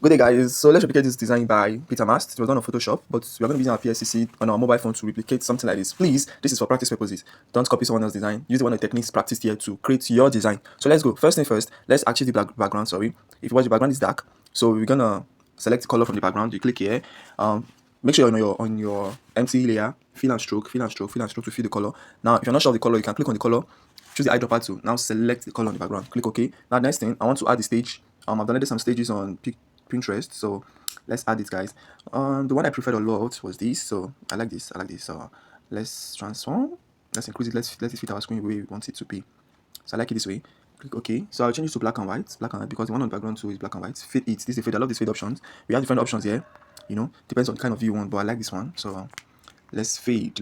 Good day, guys. So let's replicate this design by Peter Mast. It was done on Photoshop, but we are going to be using our PSCC on our mobile phone to replicate something like this. Please, this is for practice purposes. Don't copy someone else's design. Use one of the techniques practiced here to create your design. So let's go. First thing first, let's achieve the background. Sorry, if you watch the background is dark, so we're gonna select the color from the background. You click here. Make sure you're on your empty layer. Fill and stroke to fill the color. Now, if you're not sure of the color, you can click on the color. Choose the eyedropper tool. Now select the color on the background. Click OK. Now next thing, I want to add the stage. I've downloaded some stages on Pinterest, so let's add it, guys. The one I preferred a lot was this, so I like this. So let's transform. Let's increase it. Let it fit our screen the way we want it to be. So I like it this way. Click OK. So I'll change it to black and white. Because the one on the background too is black and white. Fit it. This is the fade. I love this fade options. We have different options here. Depends on the kind of view you want, but I like this one. So let's fade.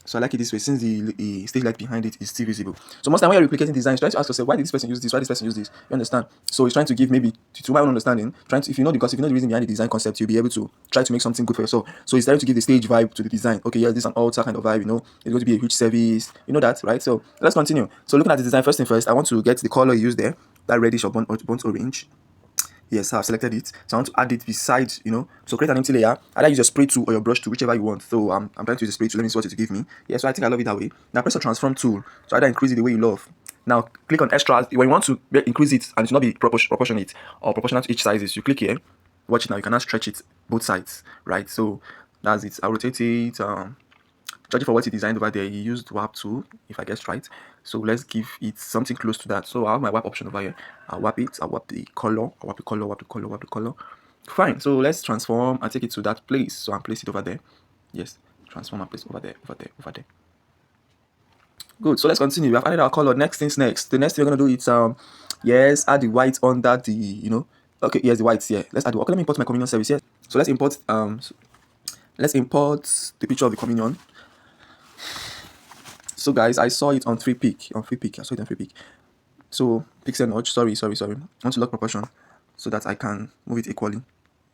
So I like it this way, since the stage light behind it is still visible. So most time when you're replicating designs, try to ask yourself, why did this person use this? Why did this person use this? You understand? So it's trying to give, maybe to my own understanding, if you know the reason behind the design concept, you'll be able to try to make something good for yourself. So it's trying to give the stage vibe to the design. Okay, yeah, this is an altar kind of vibe, it's going to be a huge service. You know that, right? So let's continue. So looking at the design, first thing first, I want to get the color you use there, that reddish or burnt orange. Yes, I've selected it. So I want to add it beside, So create an empty layer. Either use your spray tool or your brush tool, whichever you want. So I'm trying to use the spray tool. Let me see what it will give me. Yeah, so I think I love it that way. Now press the transform tool. So either increase it the way you love. Now click on extras. When you want to increase it and it should not be proportionate or proportional to each sizes, you click here. Watch it now. You can now stretch it both sides, right? So that's it. I'll rotate it. Judging for what he designed over there, he used warp tool, if I guess right. So let's give it something close to that. So I have my warp option over here. I'll warp it. I'll warp the color. Warp the color. Fine. So let's transform and take it to that place. So I'll place it over there. Yes. Transform and place over there. Good. So let's continue. We have added our color. Next things next. The next thing we're gonna do is yes, add the white under the Okay, yes, the whites here. Let's add the. Okay, let me import my communion service here. So let's import the picture of the communion. So guys, I saw it on free pick. I saw it on free pick. So pixel notch. Sorry. I want to lock proportion so that I can move it equally.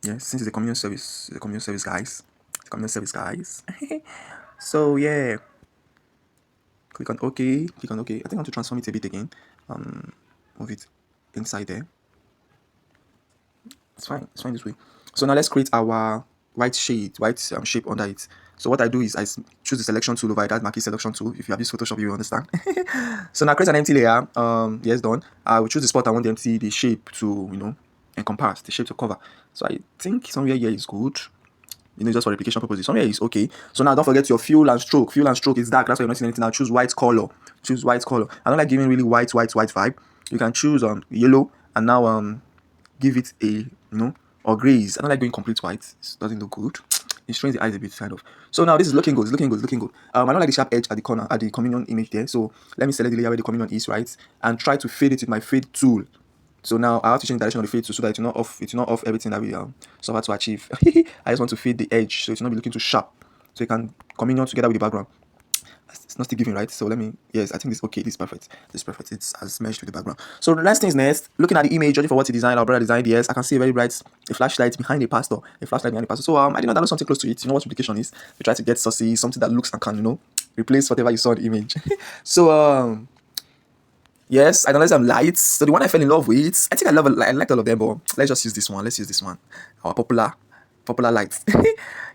Yes, since it's a communion service, guys. So yeah. Click on OK. I think I want to transform it a bit again. Move it inside there. It's fine this way. So now let's create our white shape under it. So what I do is I choose the selection tool over that marquee selection tool. If you have used Photoshop, you will understand. So now create an empty layer. Yes, done. I will choose the spot I want the shape to encompass, the shape to cover. So I think somewhere here is good. Just for replication purposes. Somewhere is okay. So now don't forget your fuel and stroke. Fuel and stroke is dark. That's why you're not seeing anything. Now choose white color. I don't like giving really white vibe. You can choose yellow and now give it a or grays. I don't like going complete white. It doesn't look good. It strains the eyes a bit, kind of. So now this is looking good. I don't like the sharp edge at the corner, at the communion image there. So let me select the layer where the communion is, right? And try to fade it with my fade tool. So now I have to change the direction of the fade tool so that it will not off everything that we suffer to achieve. I just want to fade the edge so it will not be looking too sharp. So you can communion together with the background. It's not still giving, right? So let me, yes, I think this okay. This is perfect. It's as meshed with the background. So the next thing is next, looking at the image, judging for what he designed, our brother designed. Yes, I can see a very bright flashlight behind a pastor. So I did not download something close to it. You know what replication is? We try to get saucy, something that looks and can replace whatever you saw in the image. So yes, I downloaded some lights. So the one I fell in love with, I think I liked all of them, but let's just use this one. Our popular lights.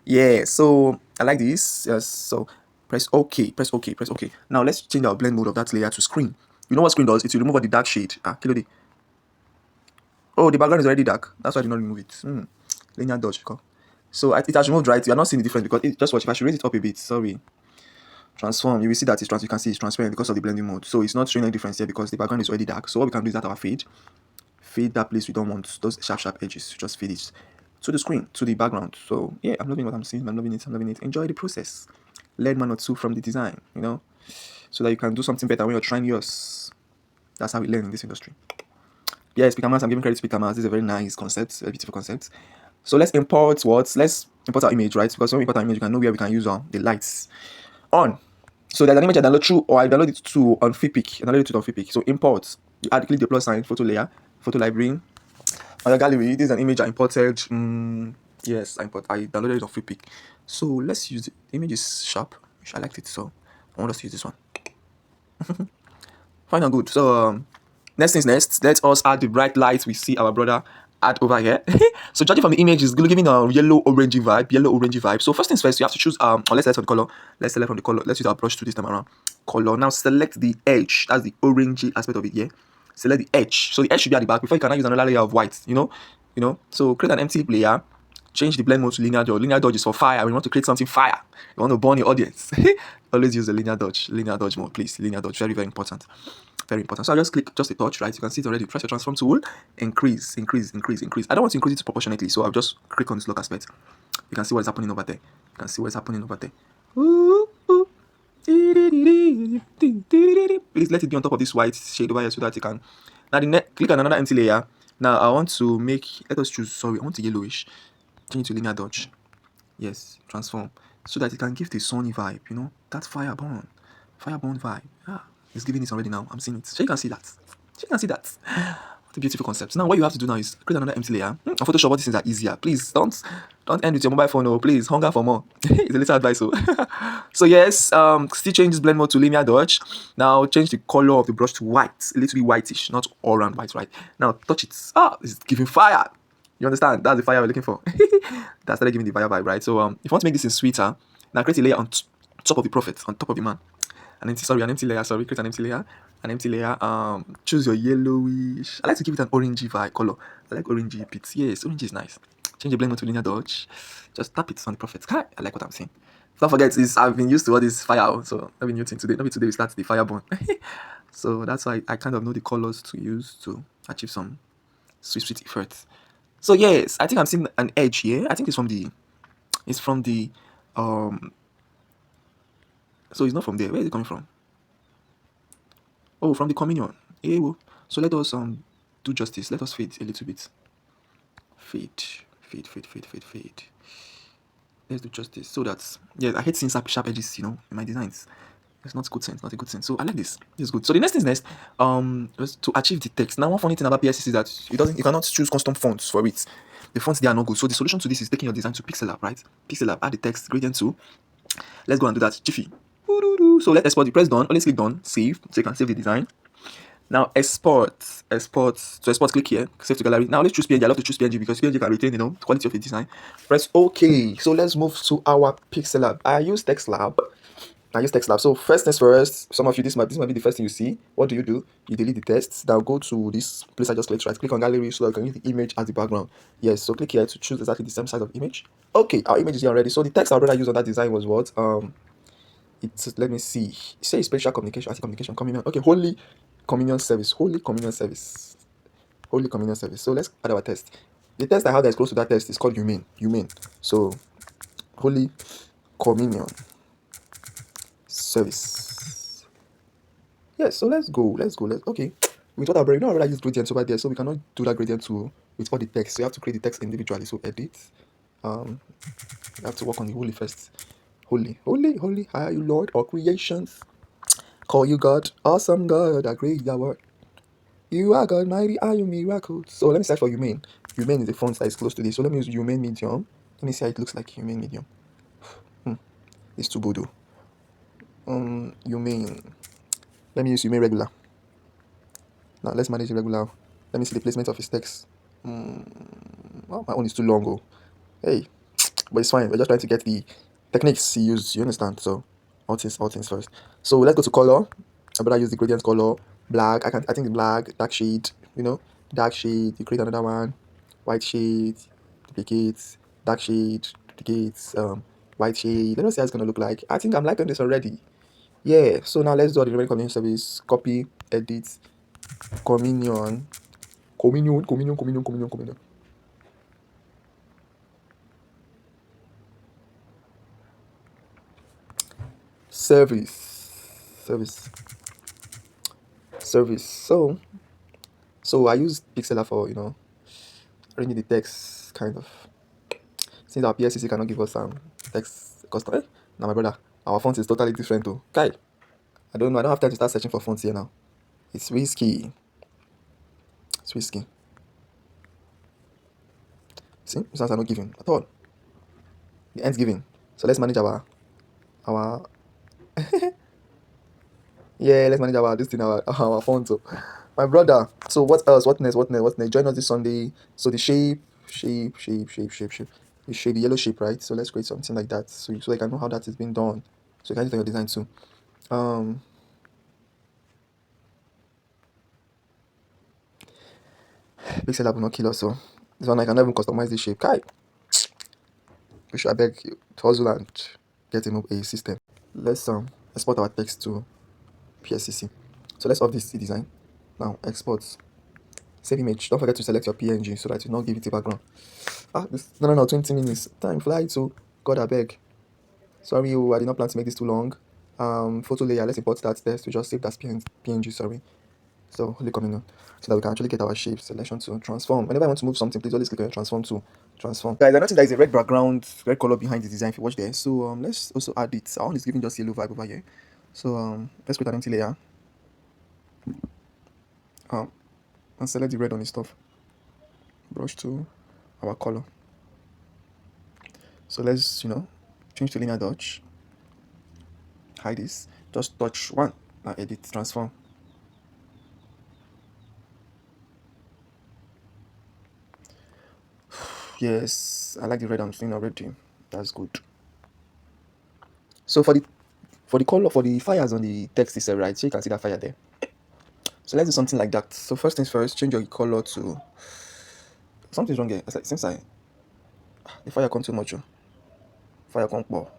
Yeah, so I like this. Yes, so press OK. Now let's change our blend mode of that layer to screen. You know what screen does? It will remove all the dark shade. Kilode. Oh, the background is already dark. That's why I did not remove it. Linear dodge. So it has removed, right? You are not seeing the difference because just watch. If I should raise it up a bit, sorry. Transform, you will see that you can see it's transparent because of the blending mode. So it's not showing any difference here because the background is already dark. So what we can do is that our fade that place we don't want, those sharp edges, just fade it to the screen, to the background. So yeah, I'm loving what I'm seeing. I'm loving it. Enjoy the process. Learn one or two from the design, so that you can do something better when you're trying yours. That's how we learn in this industry. Yes, Peter Mast, I'm giving credit to Peter Mast. This is a very nice concept, a beautiful concept. So let's import our image, right? Because when we import our image, you can know where we can use the lights on. So there's an image I download through, or I download it to on Flickr. I download it on Flickr. So import. You click the plus sign, photo layer, photo library. On your gallery, this is an image I imported. Yes, I downloaded it on Flickr. So let's use it. The image is sharp. I liked it, so I want us to use this one. Fine and good. So Next things next, let us add the bright light we see our brother add over here. So judging from the image, is giving a yellow orangey vibe. So first things first, you have to choose or let's select from the color. Let's select from the color. Let's use our brush to this time around. Color. Now select the edge. That's the orangey aspect of it. Yeah. Select the edge. So the edge should be at the back before you can use another layer of white. So create an empty layer. Change the blend mode to linear dodge. Linear dodge is for fire. We want to create something fire. You want to burn your audience. Always use the linear dodge mode, please. Linear dodge, very, very important. Very important. So I just click just a touch, right? You can see it already. Press your transform tool, increase. I don't want to increase it proportionately, so I'll just click on this lock aspect. You can see what's happening over there. Please let it be on top of this white shade over here so that you can. Now click on another empty layer. Now I want to let us choose, I want a yellowish. Change it to linear dodge. Yes, transform. So that it can give the sunny vibe, that fireborn vibe. It's giving it already now. I'm seeing it. So you can see that. What a beautiful concept. Now what you have to do now is create another empty layer. On Photoshop, all these things are easier. Please don't end with your mobile phone. Please hunger for more. It's a little advice. So yes, still change this blend mode to linear dodge. Now change the color of the brush to white, a little bit whitish, not all round white, right? Now touch it. It's giving fire. You understand? That's the fire we're looking for. That started giving the fire vibe, right? So if you want to make this in sweeter, now create a layer on top of the prophet, on top of the man. An empty layer. Create an empty layer. Choose your yellowish. I like to give it an orangey vibe color. I like orangey bits. Yes, orange is nice. Change the blend mode to linear dodge. Just tap it on the prophet. I like what I'm saying. Don't forget, I've been used to all this fire, so not be new thing today. Not be today we start the fire burn. So that's why I kind of know the colors to use to achieve some sweet effects. So yes, I think I'm seeing an edge here. I think it's from the so it's not from there. Where is it coming from? Oh, from the communion. Yeah, well. So let us do justice. Let us fade a little bit. Fade. Let's do justice. So that's, I hate seeing sharp edges, in my designs. It's not good sense, not a good sense. So I like this. This is good. So the next thing is was to achieve the text. Now one funny thing about PSS is that you cannot choose custom fonts for it. The fonts they are not good. So the solution to this is taking your design to Pixel Lab, right? Pixel Lab, add the text gradient to. Let's go and do that. Jiffy. So let's export. You press done. Always click done. Save. So you can save the design. Now export. To export, click here. Save to gallery. Now let's choose PNG. I love to choose PNG because PNG can retain, the quality of the design. Press OK. So let's move to our Pixel Lab. I use TextLab. So first things first, some of you, this might be the first thing you see. What do? You delete the text. Now go to this place I just clicked, right? Click on gallery so that you can use the image as the background. Yes, so click here to choose exactly the same size of image. Okay, our image is here already. So the text I already used on that design was what? Let me see. It says spatial communication, communication, communion. Okay, Holy Communion Service. So let's add our text. The text I have that is close to that text is called Humane. So Holy Communion Service. Yes, so let's go. Okay. With what I've already used gradients over there, so we cannot do that gradient tool with all the text. So you have to create the text individually. So edit. You have to work on the holy first. Holy, are you Lord, all creations? Call you God, awesome God, a great word. You are God, mighty are you miracles. So let me search for Humane. Humane is the font that is close to this. So let me use Humane medium. Let me see how it looks like Humane medium. It's too bodo. Humane. Let me use Humane regular. Now let's manage the regular. Let me see the placement of his text. Well, my own is too long. Hey, but it's fine. We're just trying to get the techniques he used. You understand? So all things first. So let's go to color. I better use the gradient color. Black. I think the black, dark shade. Dark shade. You create another one. White shade. Duplicates. Dark shade. Duplicates. White shade. Let us see how it's gonna look like. I think I'm liking this already. Yeah. So now let's do the remaining communion service. Copy. Edit. Communion. Service. So I use Pixela for arranging the text kind of. Since our PSCC cannot give us some text custom. Now my brother, our font is totally different too. Kai, I don't know. I don't have time to start searching for fonts here now. It's risky. See, these ones are not giving at all. The end's giving. So let's manage our yeah, let's manage our this thing, our font. So My brother. So what else? What next? What next? What next? Join us this Sunday. So the shape. The shape, the yellow shape, right? So let's create something like that. So I can know how that is being done. So you can use it on your design too. Um, Pixel Lab will not kill us. So this one I can even customize the shape. Kai, we should I beg you to hustle and get a system. Let's export our text to PSCC. So let's off this design. Now export. Save image. Don't forget to select your PNG so that you not give it a background. No, 20 minutes. Time flies, so God I beg. Sorry, I did not plan to make this too long. Photo layer, let's import that test to just save that PNG, sorry. So click on it so that we can actually get our shape selection to transform. Whenever I want to move something, please always click on transform to transform. Guys, I noticed there is a red background, red color behind the design if you watch there. So let's also add it. Our one is giving just yellow vibe over here. So let's create an empty layer. And select the red on the stuff. Brush to our color. So let's change to linear dodge. Hide this. Just touch one. Now edit transform. Yes, I like the red I'm seeing already. That's good. So for the color, for the fires on the text itself, right? So you can see that fire there. So let's do something like that. So first things first, change your color to something's wrong here. It's like since the fire come too much. Fire come more.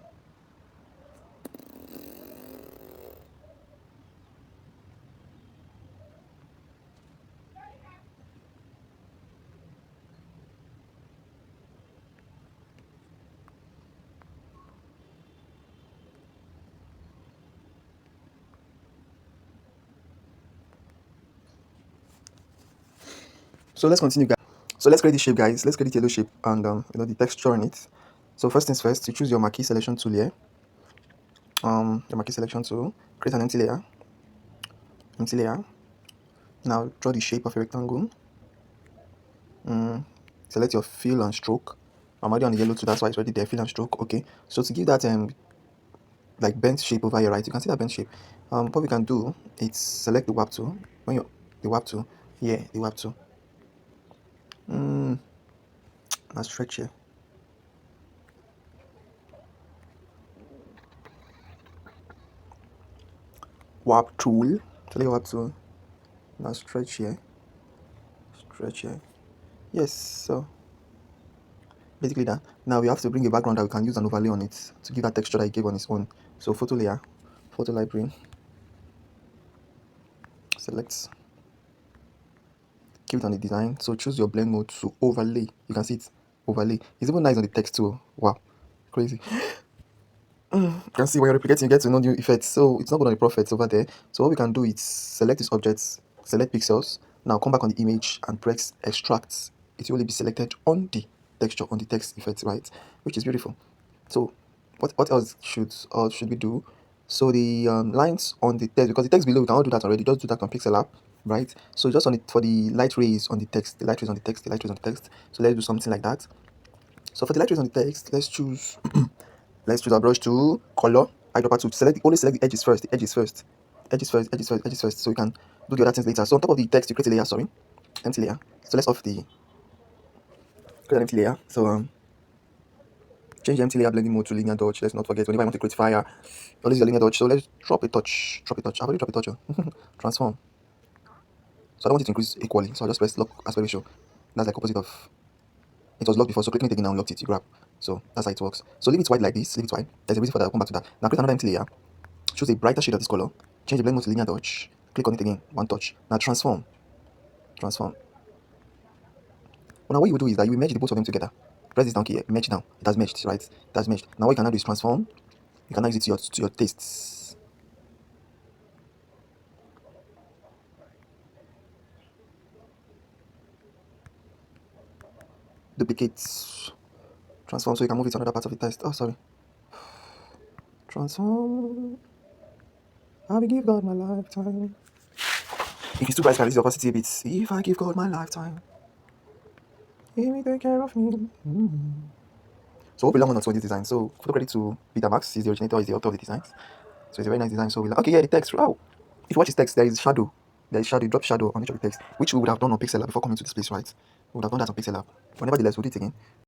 So let's continue, guys. So let's create the shape, guys. Let's create the yellow shape and the texture on it. So first things first, you choose your marquee selection tool here. Your marquee selection tool, create an empty layer. Empty layer. Now draw the shape of a rectangle. Select your fill and stroke. I'm already on the yellow too, that's why it's already there. Fill and stroke. Okay. So to give that like bent shape over here, right? You can see that bent shape. What we can do is select the warp tool. When you the warp tool, yeah, the warp tool. Now stretch here. Warp tool. Select warp tool. Now stretch here. Stretch here. Yes. So basically that. Now we have to bring a background that we can use an overlay on it to give that texture that it gave on its own. So photo layer, photo library. Select. Keep it on the design. So choose your blend mode to overlay. You can see it. Overlay. It's even nice on the text too. Wow. Crazy. You can see when you're replicating, you get to know new effects. So it's not good on the prophets over there. So what we can do is select these objects, select pixels. Now come back on the image and press extract. It will only be selected on the texture, on the text effects, right? Which is beautiful. So what else should we do? So the lines on the text, because the text below we cannot do that already. Just do that on Pixel App, right? So just on it for the light rays on the text, the light rays on the text, the light rays on the text. So let's do something like that. So for the light rays on the text, let's choose our brush tool, color, eyedropper tool. Only select the edges first. The edges first. Edges first. So you can do the other things later. So on top of the text, you create a layer. Sorry, empty layer. So let's create an empty layer. So change the empty layer blending mode to linear dodge. Let's not forget whenever I want to create fire, always use a linear dodge. So let's drop a touch. I've already dropped a touch. Transform. So I don't want it to increase equally. So I'll just press lock aspect ratio. That's like opposite of it was locked before. So clicking it again now unlocked it. You grab. So that's how it works. So leave it white like this. Leave it white. There's a reason for that. I'll come back to that. Now create another empty layer. Choose a brighter shade of this color. Change the blend mode to linear dodge. Click on it again. One touch. Now transform. Transform. Well, now what you will do is that you will merge the both of them together. Press this down key here. Merge now. It has merged, right? It has merged. Now what you can now do is transform. You can now use it to your tastes. Duplicate. Transform so you can move it to another part of the text. Oh, sorry. Transform. I will give God my lifetime. If it's too bright, can use the opacity a bit. If I give God my lifetime, He will take care of me. So what we learn one or two on this design. So photo credit to Peter Max. He's the originator, he's the author of the designs. So it's a very nice design. So we learn. Okay, yeah, the text. Wow. If you watch his text, there is shadow. there is shadow, you drop shadow on each of the text, which we would have done on Pixel Lab before coming to this place, right? We would have done that on Pixel Lab. But nevertheless, we'll do it again.